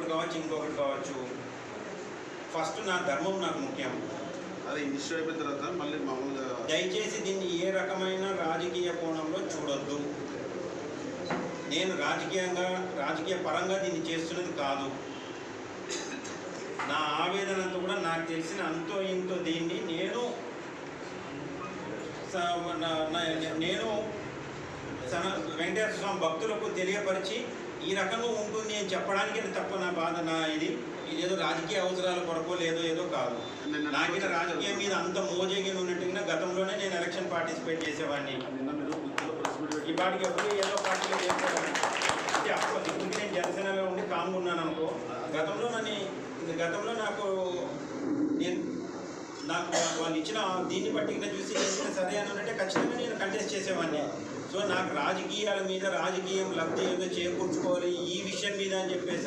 ఇంకొకటి కావచ్చు ఇంకొకటి కావచ్చు. ఫస్ట్ నా ధర్మం నాకు ముఖ్యం. అదే ఇష్యూ అయిపోయిన తర్వాత మళ్ళీ మామూలుగా దయచేసి దీన్ని ఏ రకమైన రాజకీయ కోణంలో చూడొద్దు. నేను రాజకీయ పరంగా దీన్ని చేస్తున్నది కాదు. నా ఆవేదనంతా కూడా నాకు తెలిసిన అంతో ఇంతో దీన్ని నేను వెంకటేశ్వర స్వామి భక్తులకు తెలియపరిచి ఈ రకంగా ఉంటుంది అని చెప్పడానికి తప్ప నా బాధ. ఇదేదో రాజకీయ అవసరాల కొరకు ఏదో కాదు. నాకైనా రాజకీయం మీద అంత మోజేగి ఉన్నట్టుగా గతంలోనే నేను ఎలక్షన్ పార్టిసిపేట్ చేసేవాడిని. ఈ పార్టీకి ఎప్పుడు ఏదో పార్టీలో చేసేవాడిని. అంటే అప్పుడు ఇప్పటికి నేను జనసేనలో ఉండి కామ్గా ఉన్నాను అనుకో. గతంలో నాకు వాళ్ళు ఇచ్చిన దీన్ని బట్టి ఇంకా చూసి సరే అని అంటే ఖచ్చితంగా నేను కంటెస్ట్ చేసేవాడిని. సో నాకు రాజకీయాల మీద రాజకీయం లబ్ధి ఏదో చేకూర్చుకోవాలి ఈ విషయం మీద అని చెప్పేసి